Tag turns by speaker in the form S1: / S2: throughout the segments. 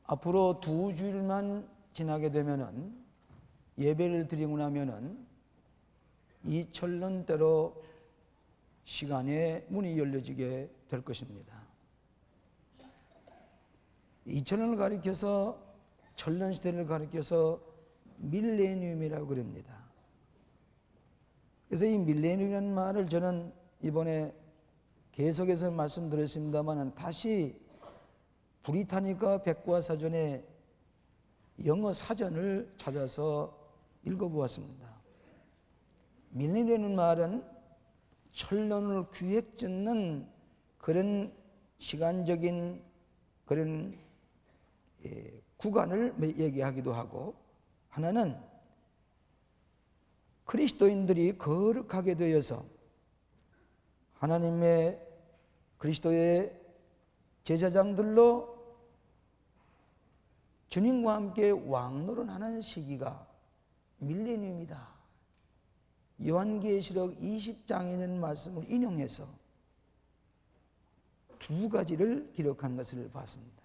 S1: 앞으로 2주일만 지나게 되면은, 예배를 드리고 나면은 2000년대로 시간의 문이 열려지게 될 것입니다. 2000년을 가리켜서, 천년시대를 가리켜서 밀레니엄이라고 그럽니다. 그래서 이 밀레니엄이라는 말을 저는 이번에 계속해서 말씀드렸습니다만, 다시 브리타니카 백과사전의 영어 사전을 찾아서 읽어보았습니다. 밀레니엄이라는 말은 천년을 기획짓는 그런 시간적인 그런 구간을 얘기하기도 하고, 하나는 그리스도인들이 거룩하게 되어서 하나님의 그리스도의 제사장들로 주님과 함께 왕노릇하는 시기가 밀레니엄이다. 요한계시록 20장에 있는 말씀을 인용해서 두 가지를 기록한 것을 봤습니다.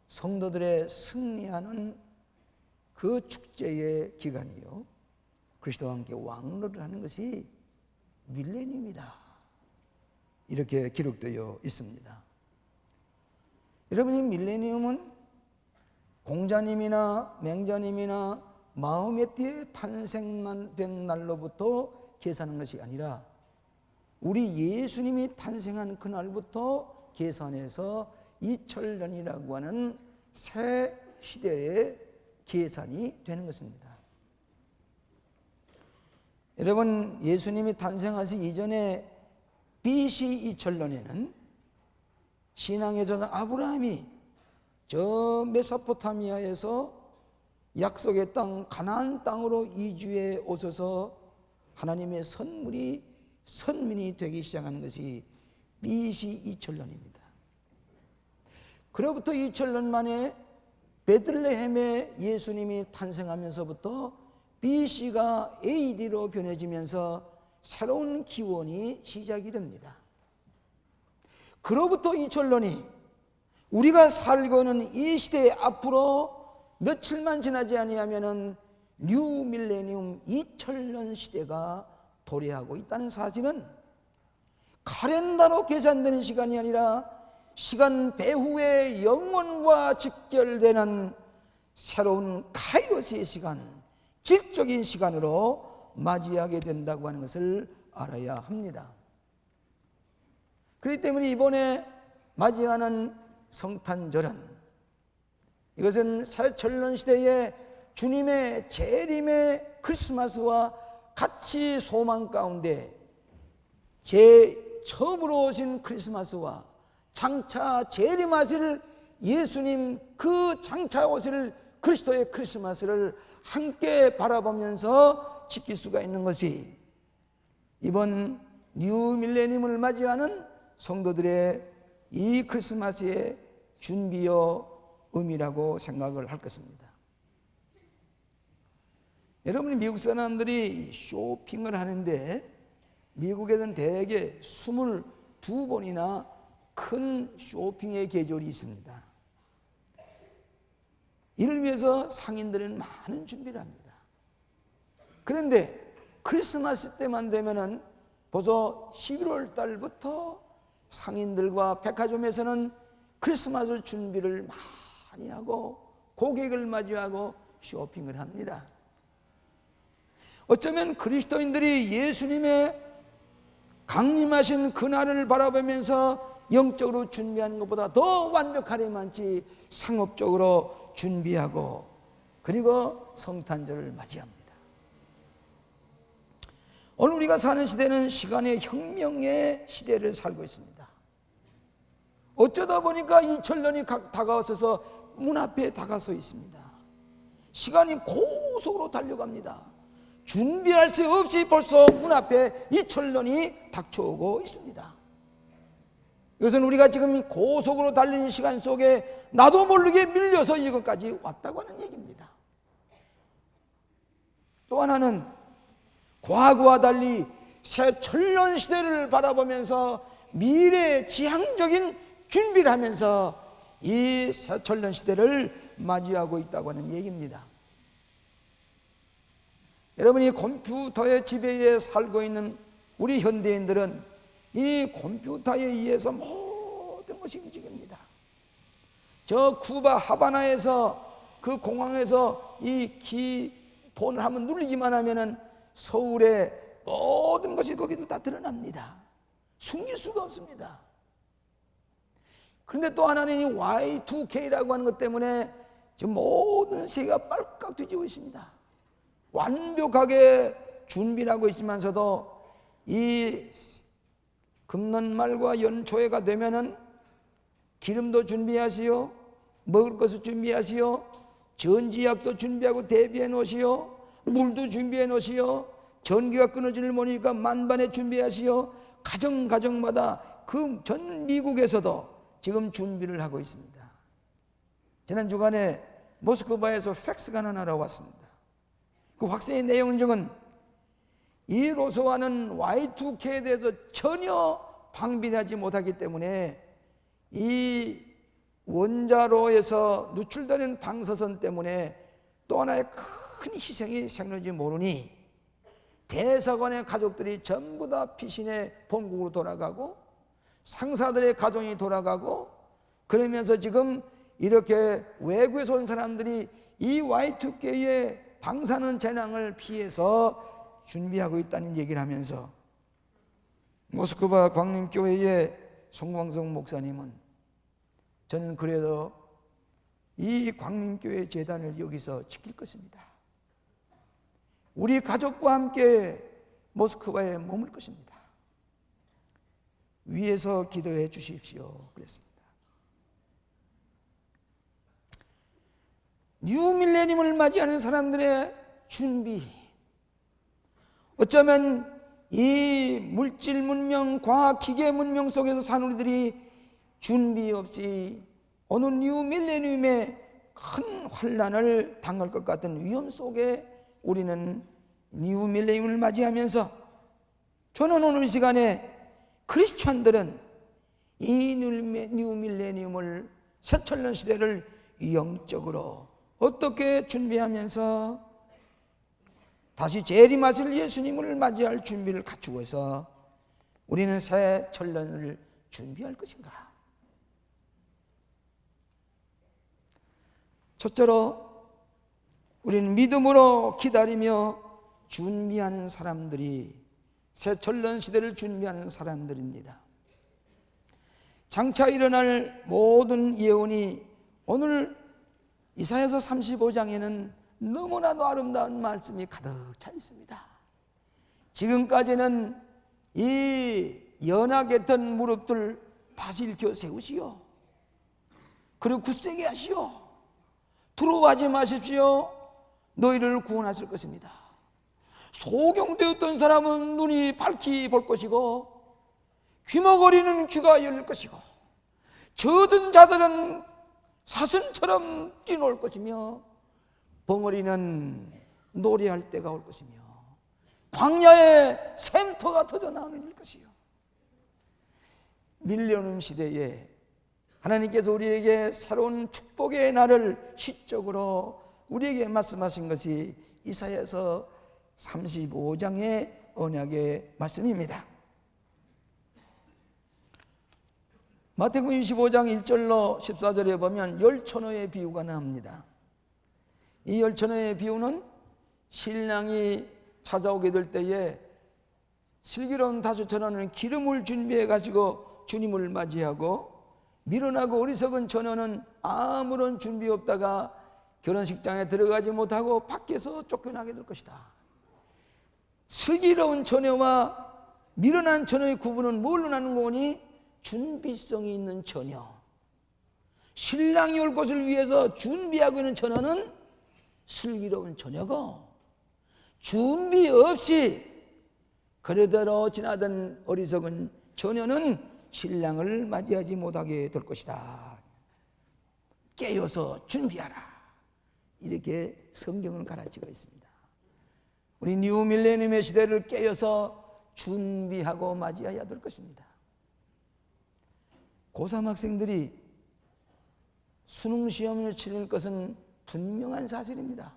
S1: 성도들의 승리하는 그 축제의 기간이요, 그리스도와 함께 왕노를 하는 것이 밀레니엄이다, 이렇게 기록되어 있습니다. 여러분, 이 밀레니엄은 공자님이나 맹자님이나 마음의 띠에 탄생된 날로부터 계산하는 것이 아니라 우리 예수님이 탄생한 그날부터 계산해서 2000년이라고 하는 새 시대의 계산이 되는 것입니다. 여러분, 예수님이 탄생하시 이전에 BC 2000년에는 신앙의 조상 아브라함이 저 메소포타미아에서 약속의 땅 가나안 땅으로 이주해 오셔서 하나님의 선민이 되기 시작하는 것이 BC 2000년입니다. 그로부터 2000년 만에 베들레헴에 예수님이 탄생하면서부터 BC가 AD로 변해지면서 새로운 기원이 시작이 됩니다. 그로부터 2000년이 우리가 살고 있는 이 시대에 앞으로 며칠만 지나지 아니하면은 뉴 밀레니엄 2000년 시대가 도래하고 있다는 사실은 카렌다로 계산되는 시간이 아니라 시간 배후의 영원과 직결되는 새로운 카이로스의 시간, 질적인 시간으로 맞이하게 된다고 하는 것을 알아야 합니다. 그렇기 때문에 이번에 맞이하는 성탄절은, 이것은 새 천년 시대의 주님의 재림의 크리스마스와 같이 소망 가운데 처음으로 오신 크리스마스와 장차 재림하실 예수님 그 장차 오실 그리스도의 크리스마스를 함께 바라보면서 지킬 수가 있는 것이 이번 뉴 밀레니엄을 맞이하는 성도들의 이 크리스마스의 준비요 의미라고 생각을 할 것입니다. 여러분이 미국 사람들이 쇼핑을 하는데 미국에는 대개 22번이나 큰 쇼핑의 계절이 있습니다. 이를 위해서 상인들은 많은 준비를 합니다. 그런데 크리스마스 때만 되면은 벌써 11월 달부터 상인들과 백화점에서는 크리스마스 준비를 많이 하고 고객을 맞이하고 쇼핑을 합니다. 어쩌면 그리스도인들이 예수님의 강림하신 그날을 바라보면서 영적으로 준비하는 것보다 더 완벽하리만치 상업적으로 준비하고 그리고 성탄절을 맞이합니다. 오늘 우리가 사는 시대는 시간의 혁명의 시대를 살고 있습니다. 어쩌다 보니까 2000년이 다가와서 문 앞에 다가서 있습니다. 시간이 고속으로 달려갑니다. 준비할 새 없이 벌써 문 앞에 2000년이 닥쳐오고 있습니다. 이것은 우리가 지금 이 고속으로 달리는 시간 속에 나도 모르게 밀려서 이것까지 왔다고 하는 얘기입니다. 또 하나는 과거와 달리 새 천년 시대를 바라보면서 미래의 지향적인 준비를 하면서 이 새천년 시대를 맞이하고 있다고 하는 얘기입니다. 여러분이 컴퓨터의 지배에 살고 있는 우리 현대인들은 이 컴퓨터에 의해서 모든 것이 움직입니다. 저 쿠바 하바나에서 그 공항에서 이 키폰을 한번 누르기만 하면은 서울의 모든 것이 거기도 다 드러납니다. 숨길 수가 없습니다. 그런데 또 하나는 이 Y2K라고 하는 것 때문에 지금 모든 세계가 빨갛 뒤집어 있습니다. 완벽하게 준비를 하고 있으면서도 이 금년말과 연초에가 되면은 기름도 준비하시오, 먹을 것을 준비하시오, 전지약도 준비하고 대비해 놓으시오, 물도 준비해 놓으시오, 전기가 끊어지는 모니까 만반에 준비하시오. 가정마다 그 전 미국에서도 지금 준비를 하고 있습니다. 지난 주간에 모스크바에서 팩스가 하나 날아왔습니다. 그 확성의 내용증은 이 로소와는 Y2K에 대해서 전혀 방비하지 못하기 때문에 이 원자로에서 누출되는 방사선 때문에 또 하나의 큰 희생이 생길지 모르니 대사관의 가족들이 전부 다 피신의 본국으로 돌아가고 상사들의 가정이 돌아가고 그러면서 지금 이렇게 외국에서 온 사람들이 이 Y2K의 방사능 재난을 피해서 준비하고 있다는 얘기를 하면서 모스크바 광림교회의 송광성 목사님은 저는 그래도 이 광림교회 재단을 여기서 지킬 것입니다. 우리 가족과 함께 모스크바에 머물 것입니다. 위에서 기도해 주십시오. 그랬습니다. 뉴 밀레니엄을 맞이하는 사람들의 준비, 어쩌면 이 물질 문명, 과학, 기계 문명 속에서 사는 우리들이 준비 없이 어느 뉴 밀레니엄의 큰 환난을 당할 것 같은 위험 속에 우리는 뉴 밀레니엄을 맞이하면서 저는 오늘 시간에 크리스찬들은 이 뉴 밀레니엄을 새천년 시대를 영적으로 어떻게 준비하면서 다시 재림하실 예수님을 맞이할 준비를 갖추어서 우리는 새 천년을 준비할 것인가? 첫째로 우리는 믿음으로 기다리며 준비하는 사람들이 새 천년 시대를 준비하는 사람들입니다. 장차 일어날 모든 예언이 오늘 이사야서 35장에는 너무나도 아름다운 말씀이 가득 차 있습니다. 지금까지는 이 연약했던 무릎들 다시 일으켜 세우시오. 그리고 굳세게 하시오. 두려워하지 마십시오. 너희를 구원하실 것입니다. 소경되었던 사람은 눈이 밝히 볼 것이고 귀머거리는 귀가 열릴 것이고 젖은 자들은 사슴처럼 뛰놀 것이며 벙어리는 노래할 때가 올 것이며 광야에 샘터가 터져나오는 것이요. 밀레니엄 시대에 하나님께서 우리에게 새로운 축복의 날을 시적으로 우리에게 말씀하신 것이 이사야서 35장의 언약의 말씀입니다. 마태복음 25장 1절로 14절에 보면 열처녀의 비유가 나옵니다. 이 열처녀의 비유는 신랑이 찾아오게 될 때에 슬기로운 다섯 처녀는 기름을 준비해 가지고 주님을 맞이하고 미련하고 어리석은 처녀는 아무런 준비 없다가 결혼식장에 들어가지 못하고 밖에서 쫓겨나게 될 것이다. 슬기로운 처녀와 미련한 처녀의 구분은 뭘로 나눈 거니? 준비성이 있는 처녀, 신랑이 올 것을 위해서 준비하고 있는 처녀는 슬기로운 처녀고, 준비 없이 그대로 지나던 어리석은 처녀는 신랑을 맞이하지 못하게 될 것이다. 깨어서 준비하라. 이렇게 성경을 가르치고 있습니다. 우리 뉴 밀레니엄의 시대를 깨어서 준비하고 맞이해야 될 것입니다. 고3 학생들이 수능 시험을 치를 것은 분명한 사실입니다.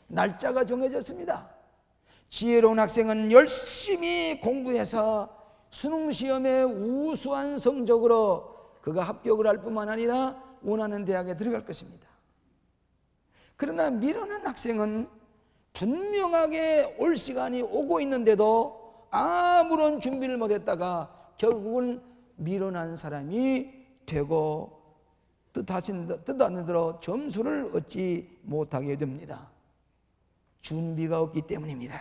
S1: 날짜가 정해졌습니다. 지혜로운 학생은 열심히 공부해서 수능 시험에 우수한 성적으로 그가 합격을 할 뿐만 아니라 원하는 대학에 들어갈 것입니다. 그러나 미련한 학생은 분명하게 올 시간이 오고 있는데도 아무런 준비를 못했다가 결국은 미련한 사람이 되고 뜻하는 대로 점수를 얻지 못하게 됩니다. 준비가 없기 때문입니다.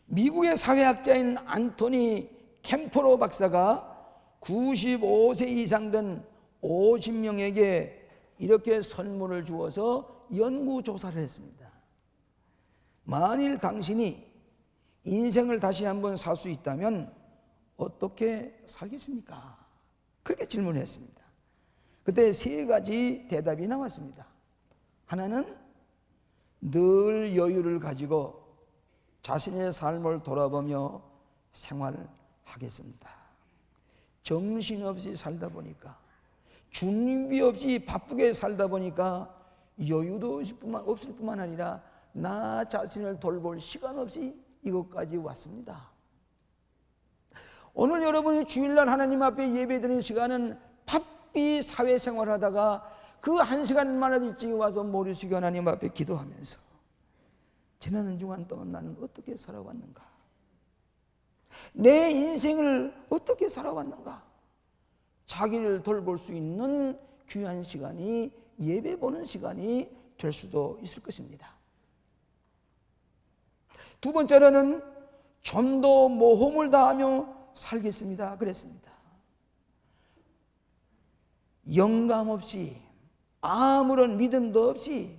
S1: 미국의 사회학자인 안토니 캠퍼로 박사가 95세 이상 된 50명에게 이렇게 선물을 주어서 연구조사를 했습니다. 만일 당신이 인생을 다시 한번 살 수 있다면 어떻게 살겠습니까? 그렇게 질문했습니다. 그때 세 가지 대답이 나왔습니다. 하나는 늘 여유를 가지고 자신의 삶을 돌아보며 생활하겠습니다. 정신없이 살다 보니까, 준비 없이 바쁘게 살다 보니까 여유도 없을 뿐만 아니라 나 자신을 돌볼 시간 없이 이것까지 왔습니다. 오늘 여러분이 주일날 하나님 앞에 예배드리는 시간은 바삐 사회생활 하다가 그 한 시간만 일찍 와서 머리 숙여 하나님 앞에 기도하면서 지나는 주간 동안 나는 어떻게 살아왔는가? 내 인생을 어떻게 살아왔는가? 자기를 돌볼 수 있는 귀한 시간이 예배 보는 시간이 될 수도 있을 것입니다. 두 번째로는 좀 더 모험을 다하며 살겠습니다. 그랬습니다. 영감 없이 아무런 믿음도 없이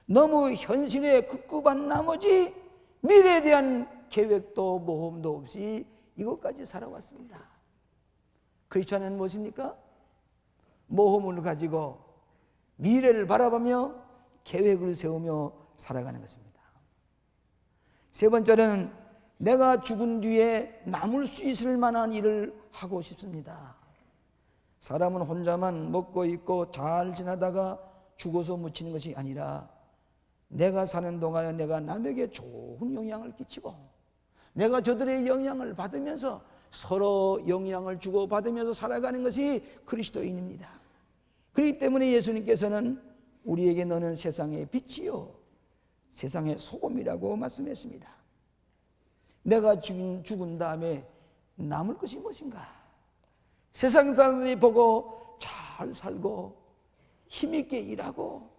S1: 너무 현실에 급급한 나머지 미래에 대한 계획도 모험도 없이 이것까지 살아왔습니다. 크리스천은 무엇입니까? 모험을 가지고 미래를 바라보며 계획을 세우며 살아가는 것입니다. 세 번째는 내가 죽은 뒤에 남을 수 있을 만한 일을 하고 싶습니다. 사람은 혼자만 먹고 있고 잘 지나다가 죽어서 묻히는 것이 아니라 내가 사는 동안에 내가 남에게 좋은 영향을 끼치고 내가 저들의 영향을 받으면서 서로 영향을 주고받으면서 살아가는 것이 그리스도인입니다. 그렇기 때문에 예수님께서는 우리에게 너는 세상의 빛이요 세상의 소금이라고 말씀했습니다. 내가 죽은 다음에 남을 것이 무엇인가? 세상 사람들이 보고 잘 살고 힘있게 일하고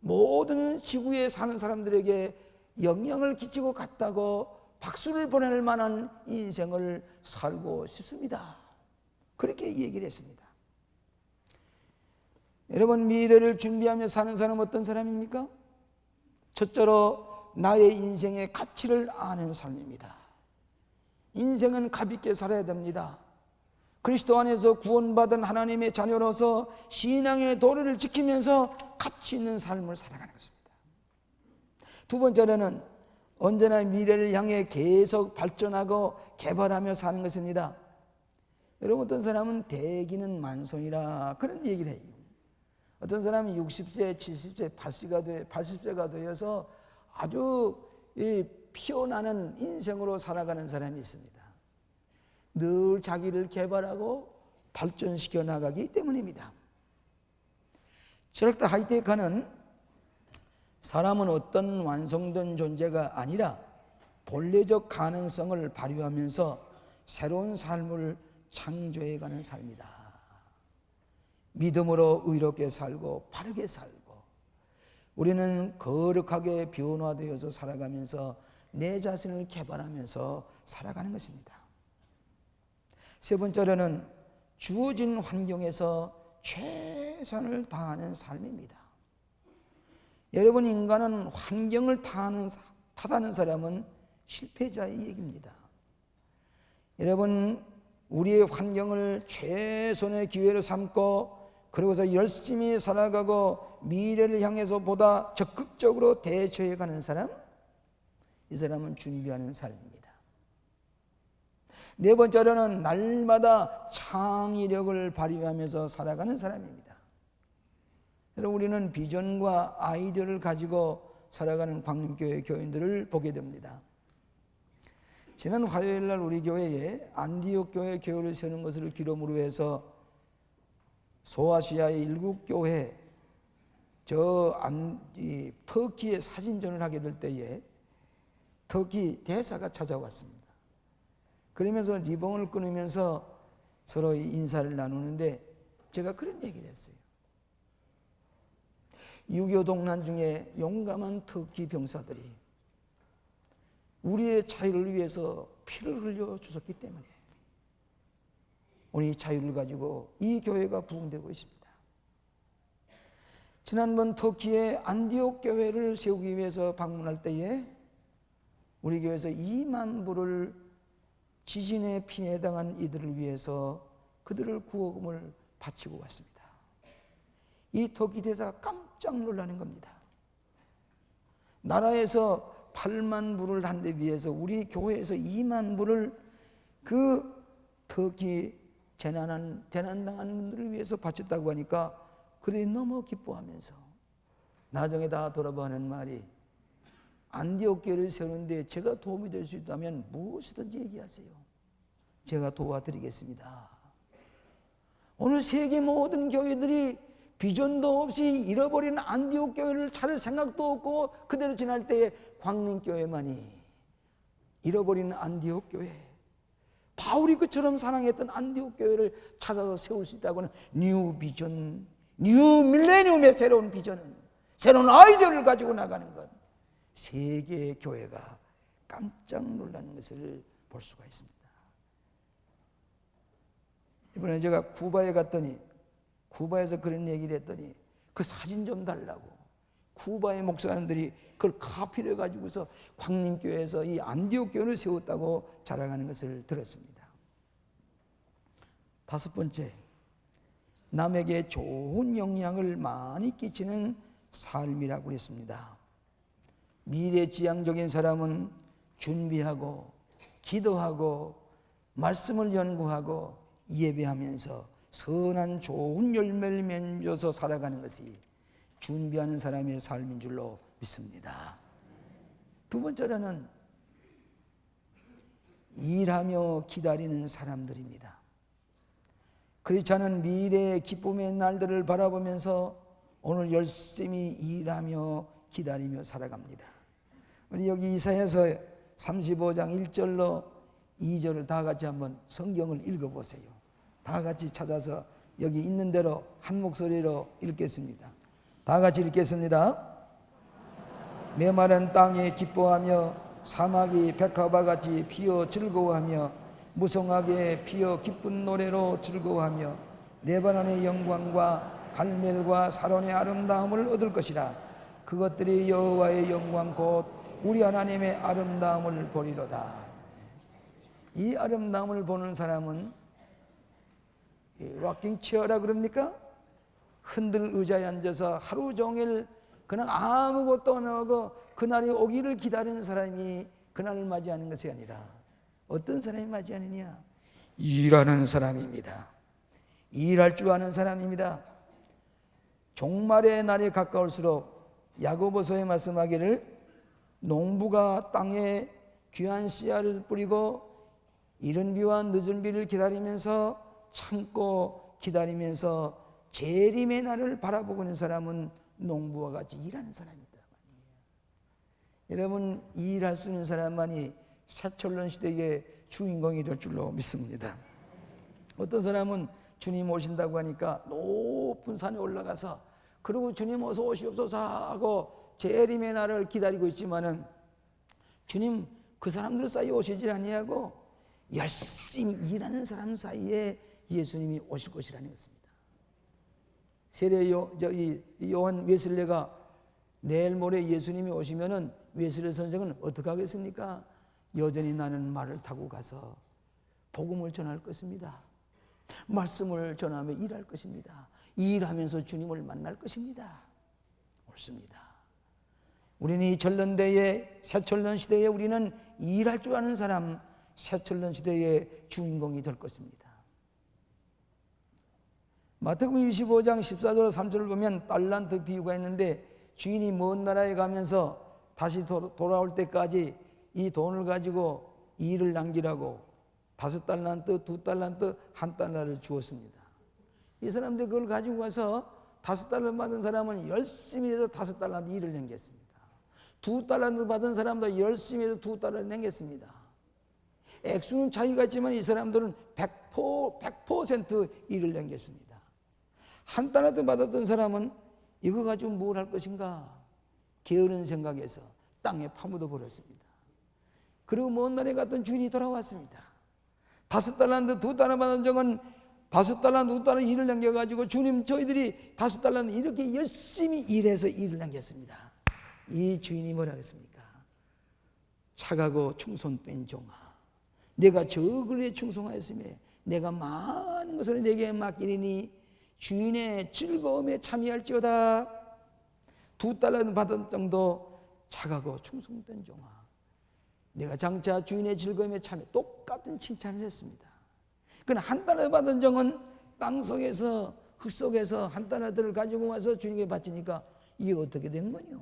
S1: 모든 지구에 사는 사람들에게 영향을 끼치고 갔다고 박수를 보낼 만한 인생을 살고 싶습니다. 그렇게 얘기를 했습니다. 여러분, 미래를 준비하며 사는 사람은 어떤 사람입니까? 첫째로 나의 인생의 가치를 아는 삶입니다. 인생은 값있게 살아야 됩니다. 그리스도 안에서 구원받은 하나님의 자녀로서 신앙의 도리를 지키면서 가치 있는 삶을 살아가는 것입니다. 두 번째로는 언제나 미래를 향해 계속 발전하고 개발하며 사는 것입니다. 여러분, 어떤 사람은 대기는 만성이라 그런 얘기를 해요. 어떤 사람은 60세, 70세, 80세가 되어서 아주 피어나는 인생으로 살아가는 사람이 있습니다. 늘 자기를 개발하고 발전시켜 나가기 때문입니다. 철학자 하이데거는 사람은 어떤 완성된 존재가 아니라 본래적 가능성을 발휘하면서 새로운 삶을 창조해가는 삶이다. 믿음으로 의롭게 살고 바르게 살고 우리는 거룩하게 변화되어서 살아가면서 내 자신을 개발하면서 살아가는 것입니다. 세 번째로는 주어진 환경에서 최선을 다하는 삶입니다. 여러분, 인간은 환경을 탓하는 사람은 실패자의 얘기입니다. 여러분, 우리의 환경을 최선의 기회로 삼고 그러고서 열심히 살아가고 미래를 향해서 보다 적극적으로 대처해가는 사람, 이 사람은 준비하는 삶입니다. 네 번째로는 날마다 창의력을 발휘하면서 살아가는 사람입니다. 여러분, 우리는 비전과 아이디어를 가지고 살아가는 광림교회 교인들을 보게 됩니다. 지난 화요일 날 우리 교회에 안디옥 교회 교회를 세우는 것을 기념으로 해서 소아시아의 일국 교회 터키에 사진전을 하게 될 때에 터키 대사가 찾아왔습니다. 그러면서 리본을 끊으면서 서로 인사를 나누는데 제가 그런 얘기를 했어요. 6.25 동란 중에 용감한 터키 병사들이 우리의 자유를 위해서 피를 흘려 주셨기 때문에 오늘 이 자유를 가지고 이 교회가 부흥되고 있습니다. 지난번 터키의 안디옥 교회를 세우기 위해서 방문할 때에 우리 교회에서 2만 불을 지진에 피해 당한 이들을 위해서 그들을 구호금을 바치고 왔습니다. 이 터키 대사가 깜짝 놀라는 겁니다. 나라에서 8만 불을 한 데 비해서 우리 교회에서 2만 불을 그 터키 재난당한 분들을 위해서 바쳤다고 하니까 그들이 너무 기뻐하면서 나중에 다 돌아봐 하는 말이 안디옥 교회를 세우는데 제가 도움이 될 수 있다면 무엇이든지 얘기하세요. 제가 도와드리겠습니다. 오늘 세계 모든 교회들이 비전도 없이 잃어버린 안디옥 교회를 찾을 생각도 없고 그대로 지날 때에 광림교회만이 잃어버린 안디옥 교회, 바울이 그처럼 사랑했던 안디옥 교회를 찾아서 세울 수 있다고는 뉴 비전, 뉴 밀레니엄의 새로운 비전은, 새로운 아이디어를 가지고 나가는 것, 세계의 교회가 깜짝 놀라는 것을 볼 수가 있습니다. 이번에 제가 쿠바에 갔더니 쿠바에서 그런 얘기를 했더니 그 사진 좀 달라고 쿠바의 목사님들이 그걸 카피를 가지고서 광림교회에서 이 안디옥 교회를 세웠다고 자랑하는 것을 들었습니다. 다섯 번째, 남에게 좋은 영향을 많이 끼치는 삶이라고 그랬습니다. 미래지향적인 사람은 준비하고 기도하고 말씀을 연구하고 예배하면서 선한 좋은 열매를 맺어서 살아가는 것이 준비하는 사람의 삶인 줄로 믿습니다. 두 번째로는 일하며 기다리는 사람들입니다. 그렇지 않은 미래의 기쁨의 날들을 바라보면서 오늘 열심히 일하며 기다리며 살아갑니다. 우리 여기 이사야서 35장 1절로 2절을 다 같이 한번 성경을 읽어보세요. 다 같이 찾아서 여기 있는 대로 한 목소리로 읽겠습니다. 다 같이 읽겠습니다. 메마른 땅이 기뻐하며 사막이 백합화 같이 피어 즐거워하며 무성하게 피어 기쁜 노래로 즐거워하며 레바논의 영광과 갈멜과 사론의 아름다움을 얻을 것이라. 그것들이 여호와의 영광 곧 우리 하나님의 아름다움을 보리로다. 이 아름다움을 보는 사람은 락킹 체어라 그럽니까? 흔들 의자에 앉아서 하루 종일 그냥 아무것도 안 하고 그날이 오기를 기다리는 사람이 그날을 맞이하는 것이 아니라 어떤 사람이 맞이하느냐? 일하는 사람입니다. 일할 줄 아는 사람입니다. 종말의 날이 가까울수록 야고보서에 말씀하기를 농부가 땅에 귀한 씨앗을 뿌리고 이른 비와 늦은 비를 기다리면서 참고 기다리면서 재림의 날을 바라보고 있는 사람은 농부와 같이 일하는 사람이다. 여러분, 일할 수 있는 사람만이 새철년 시대의 주인공이 될 줄로 믿습니다. 어떤 사람은 주님 오신다고 하니까 높은 산에 올라가서 그리고 주님 어서 오시옵소서 하고 재림의 날을 기다리고 있지만은 주님 그 사람들 사이에 오시지 아니하고 열심히 일하는 사람 사이에 예수님이 오실 것이라는 것입니다. 세례 요한 웨슬레가 내일 모레 예수님이 오시면은 웨슬레 선생은 어떻게 하겠습니까? 여전히 나는 말을 타고 가서 복음을 전할 것입니다. 말씀을 전하며 일할 것입니다. 일하면서 주님을 만날 것입니다. 옳습니다. 우리는 이 전론대에 새철년 시대에 우리는 일할 줄 아는 사람, 새천년 시대의 주인공이 될 것입니다. 마태복음 25장 14절 3절을 보면 달란트 비유가 있는데, 주인이 먼 나라에 가면서 다시 돌아올 때까지 이 돈을 가지고 일을 남기라고 5달란트, 2달란트, 1달러를 주었습니다. 이 사람들이 그걸 가지고 와서 5달러 받은 사람은 열심히 해서 5달란트 일을 남겼습니다. 2달란트 받은 사람도 열심히 해서 2달러를 남겼습니다. 액수는 차이가 있지만 이 사람들은 100% 일을 남겼습니다. 1달란트 받았던 사람은 이거 가지고 뭘 할 것인가 게으른 생각에서 땅에 파묻어 버렸습니다. 그리고 먼 날에 갔던 주인이 돌아왔습니다. 5달란트, 2달란트 받은 적은 5달란트, 2달란트 일을 남겨가지고, 주님, 저희들이 5달란트 이렇게 열심히 일해서 일을 남겼습니다. 이 주인이 뭐라 그랬습니까? 착하고 충성된 종아, 내가 적은에 충성하였으며 내가 많은 것을 내게 맡기리니 주인의 즐거움에 참여할지어다. 2달란트 받은 정도 착하고 충성된 종아, 내가 장차 주인의 즐거움에 참여, 똑같은 칭찬을 했습니다. 그러나 1달러 받은 종은 땅속에서, 흙 속에서 1달러들을 가지고 와서 주님께 바치니까 이게 어떻게 된 거냐?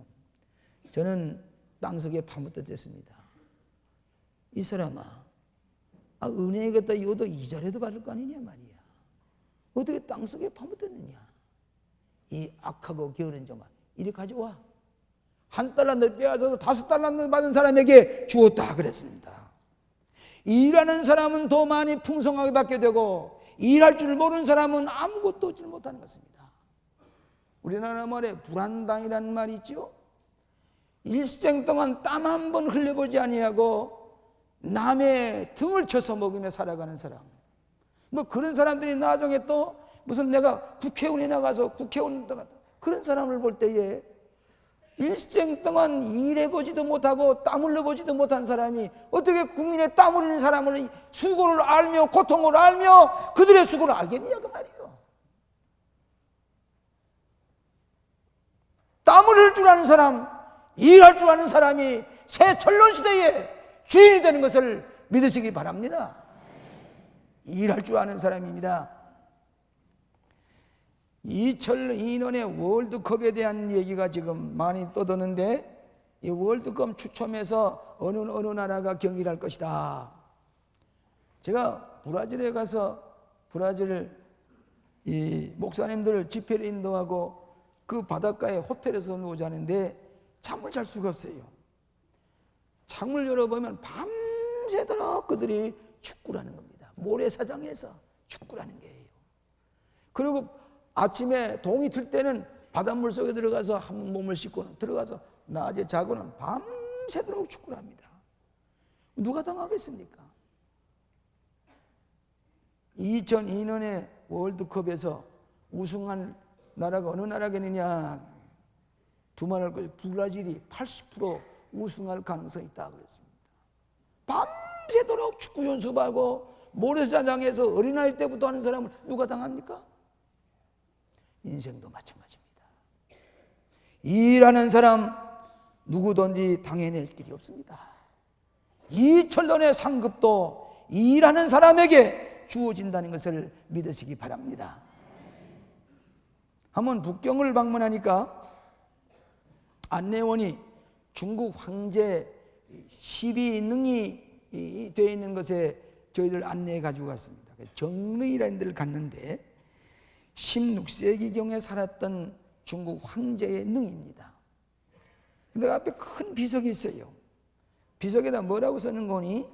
S1: 저는 땅속에 파묻혔습니다. 이 사람아, 은혜겠다 이것도 이자라도 받을 거 아니냐 말이야. 어떻게 땅속에 파묻혔느냐? 이 악하고 게으른 종아, 이리 가져와. 1달란트 빼앗아서 5달란트 받은 사람에게 주었다 그랬습니다. 일하는 사람은 더 많이 풍성하게 받게 되고, 일할 줄 모르는 사람은 아무것도 얻지 못하는 것입니다. 우리나라 말에 불안당이라는 말이 있죠. 일생 동안 땀 한 번 흘려보지 아니하고 남의 등을 쳐서 먹으며 살아가는 사람, 뭐 그런 사람들이 나중에 또 무슨 내가 국회의원에 나가서 국회의원 그런 사람을 볼 때에 일생 동안 일해보지도 못하고 땀 흘려보지도 못한 사람이 어떻게 국민의 땀 흘리는 사람을 수고를 알며 고통을 알며 그들의 수고를 알겠느냐 그 말이에요. 땀 흘릴 줄 아는 사람, 일할 줄 아는 사람이 새 천년 시대에 주인이 되는 것을 믿으시기 바랍니다. 일할 줄 아는 사람입니다. 2002년의 월드컵에 대한 얘기가 지금 많이 떠도는데, 이 월드컵 추첨해서 어느 나라가 경기를 할 것이다. 제가 브라질에 가서 브라질 이 목사님들 집회를 인도하고 그 바닷가에 호텔에서 누워자는데 잠을 잘 수가 없어요. 창을 열어보면 밤새도록 그들이 축구를 하는 겁니다. 모래사장에서 축구를 하는 거예요. 그리고 아침에 동이 틀 때는 바닷물 속에 들어가서 한 몸을 씻고는 들어가서 낮에 자고는 밤새도록 축구를 합니다. 누가 당하겠습니까? 2002년에 월드컵에서 우승한 나라가 어느 나라겠느냐? 두말할 것이 브라질이 80% 우승할 가능성이 있다고 그랬습니다. 밤새도록 축구 연습하고 모래사장에서 어린아이 때부터 하는 사람을 누가 당합니까? 인생도 마찬가지입니다. 일하는 사람 누구든지 당해낼 길이 없습니다. 이 천년의 상급도 일하는 사람에게 주어진다는 것을 믿으시기 바랍니다. 한번 북경을 방문하니까 안내원이 중국 황제 12능이 되어 있는 것에 저희들 안내해 가지고 갔습니다. 정릉이라는 데를 갔는데 16세기경에 살았던 중국 황제의 능입니다. 근데 앞에 큰 비석이 있어요. 비석에다 뭐라고 쓰는 거니?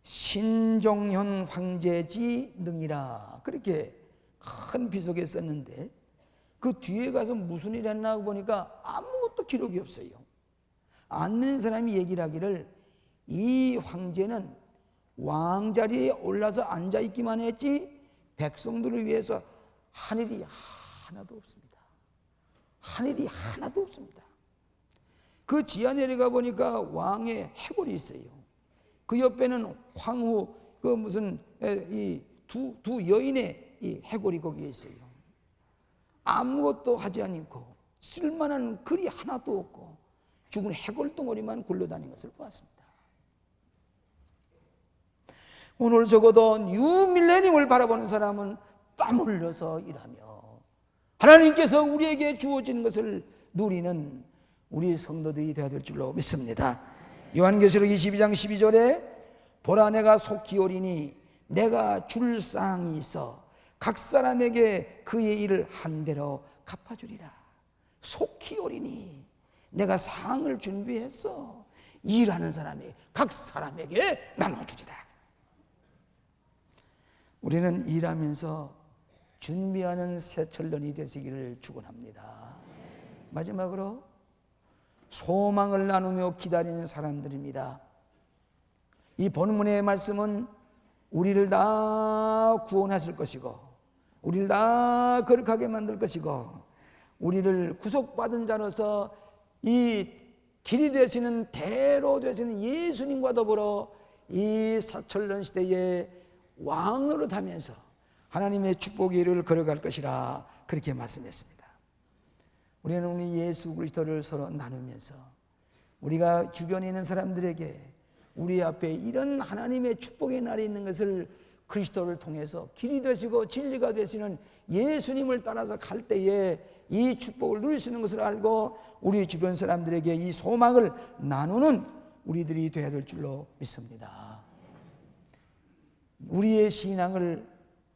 S1: 신종현 황제지 능이라, 그렇게 큰 비석에 썼는데 그 뒤에 가서 무슨 일 했나 보니까 아무것도 기록이 없어요. 아는 사람이 얘기를 하기를 이 황제는 왕자리에 올라서 앉아있기만 했지 백성들을 위해서 한 일이 하나도 없습니다. 한 일이 하나도 없습니다. 그 지하 내려가 보니까 왕의 해골이 있어요. 그 옆에는 황후 그 무슨 이 두 여인의 이 해골이 거기에 있어요. 아무것도 하지 않고 쓸만한 글이 하나도 없고 죽은 해골 덩어리만 굴러다니는 것을 보았습니다. 오늘 적어도 뉴 밀레니엄을 바라보는 사람은 땀 흘려서 일하며 하나님께서 우리에게 주어진 것을 누리는 우리 성도들이 되어야 될 줄로 믿습니다. 요한계시록 22장 12절에 보라 내가 속히 오리니 내가 줄 쌍이 있어 각 사람에게 그의 일을 한 대로 갚아주리라. 속히 오리니 내가 상을 준비했어. 일하는 사람이 각 사람에게 나눠주리라. 우리는 일하면서 준비하는 새철년이 되시기를 축원합니다. 마지막으로 소망을 나누며 기다리는 사람들입니다. 이 본문의 말씀은 우리를 다 구원하실 것이고 우리를 다 거룩하게 만들 것이고 우리를 구속받은 자로서 이 길이 되시는 대로 되시는 예수님과 더불어 이 사철년 시대에 왕으로 타면서 하나님의 축복의 일을 걸어갈 것이라 그렇게 말씀했습니다. 우리는 우리 예수 그리스도를 서로 나누면서 우리가 주변에 있는 사람들에게 우리 앞에 이런 하나님의 축복의 날이 있는 것을 그리스도를 통해서 길이 되시고 진리가 되시는 예수님을 따라서 갈 때에 이 축복을 누릴 수 있는 것을 알고 우리 주변 사람들에게 이 소망을 나누는 우리들이 되어야 될 줄로 믿습니다. 우리의 신앙을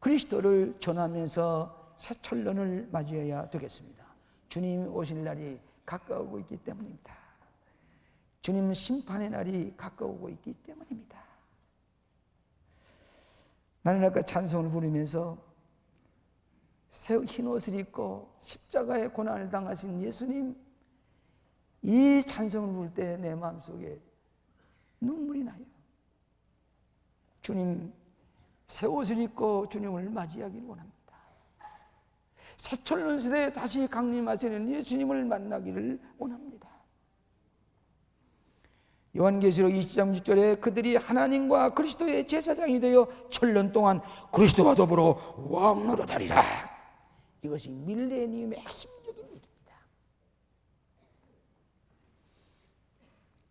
S1: 그리스도를 전하면서 새철년을 맞이해야 되겠습니다. 주님이 오실 날이 가까우고 있기 때문입니다. 주님 심판의 날이 가까우고 있기 때문입니다. 나는 아까 찬송을 부르면서 흰 옷을 입고 십자가의 고난을 당하신 예수님, 이 찬송을 부를 때 내 마음속에 눈물이 나요. 주님 새 옷을 입고 주님을 맞이하기를 원합니다. 새철년 시대에 다시 강림하시는 예수님을 만나기를 원합니다. 요한계시록 20장 6절에 그들이 하나님과 그리스도의 제사장이 되어 천년 동안 그리스도와 더불어 왕노릇하리라. 이것이 밀레니엄의 핵심적인 일입니다.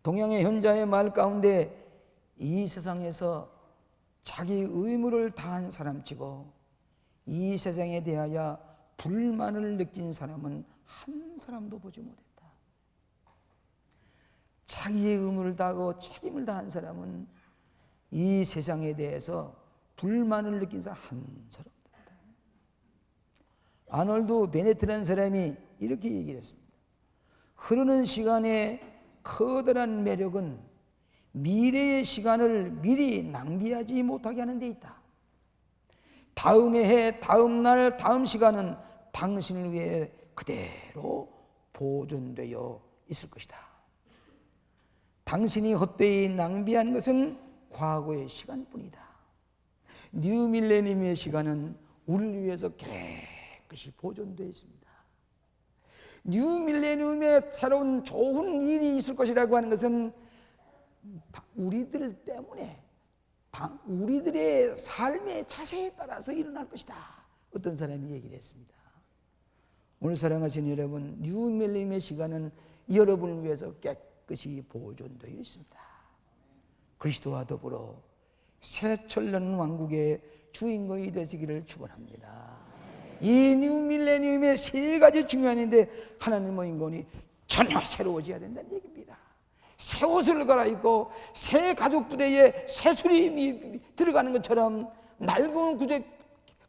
S1: 동양의 현자의 말 가운데 이 세상에서 자기 의무를 다한 사람치고 이 세상에 대하여 불만을 느낀 사람은 한 사람도 보지 못했다. 자기의 의무를 다하고 책임을 다한 사람은 이 세상에 대해서 불만을 느낀 사람 한 사람도 없다. 아놀드 베네트라는 사람이 이렇게 얘기를 했습니다. 흐르는 시간의 커다란 매력은 미래의 시간을 미리 낭비하지 못하게 하는 데 있다. 다음의 해, 다음 날, 다음 시간은 당신을 위해 그대로 보존되어 있을 것이다. 당신이 헛되이 낭비한 것은 과거의 시간뿐이다. 뉴 밀레니엄의 시간은 우리를 위해서 깨끗이 보존되어 있습니다. 뉴 밀레니엄에 새로운 좋은 일이 있을 것이라고 하는 것은 우리들 때문에 우리들의 삶의 자세에 따라서 일어날 것이다. 어떤 사람이 얘기를 했습니다. 오늘 사랑하시는 여러분, 뉴 밀레니엄의 시간은 여러분을 위해서 깨끗이 보존되어 있습니다. 그리스도와 더불어 새철년 왕국의 주인공이 되시기를 축원합니다. 이 뉴 밀레니엄의 세 가지 중요한 일인데 하나님의 인권이 전혀 새로워져야 된다는 얘기입니다. 새 옷을 갈아입고 새 가죽 부대에 새 수림이 들어가는 것처럼 낡은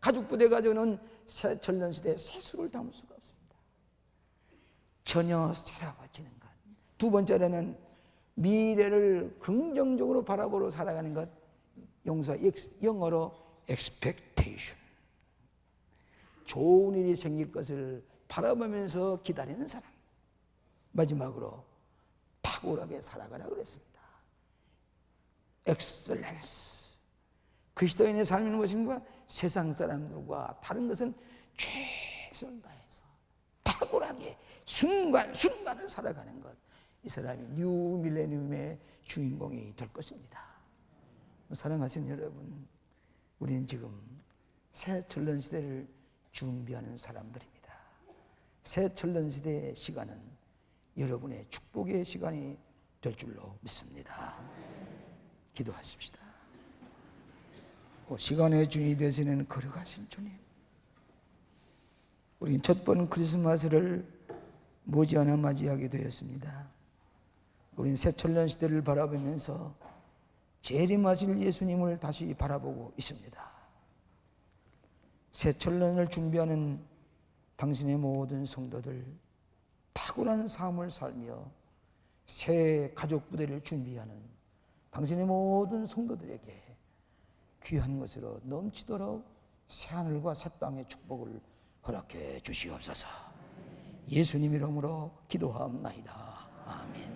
S1: 가죽 부대 가지고는 새철년 시대에 새 수를 담을 수가 없습니다. 전혀 새로워지는 것. 두 번째로는 미래를 긍정적으로 바라보러 살아가는 것. 영어로 expectation. 좋은 일이 생길 것을 바라보면서 기다리는 사람. 마지막으로 탁월하게 살아가라 그랬습니다. 엑셀런스. 그리스도인의 삶이 무엇인가? 세상 사람들과 다른 것은 최선을 다해서 탁월하게 순간순간을 살아가는 것. 이 사람이 뉴 밀레니엄의 주인공이 될 것입니다. 사랑하시는 여러분, 우리는 지금 새 천년 시대를 준비하는 사람들입니다. 새 천년 시대의 시간은 여러분의 축복의 시간이 될 줄로 믿습니다. 기도하십시다. 시간의 주인이 되시는 걸어가신 주님, 우린 첫 번 크리스마스를 머지않아 맞이하게 되었습니다. 우린 새천년 시대를 바라보면서 재림하실 예수님을 다시 바라보고 있습니다. 새천년을 준비하는 당신의 모든 성도들, 탁월한 삶을 살며 새 가족 부대를 준비하는 당신의 모든 성도들에게 귀한 것으로 넘치도록 새하늘과 새 땅의 축복을 허락해 주시옵소서. 예수님 이름으로 기도하옵나이다. 아멘.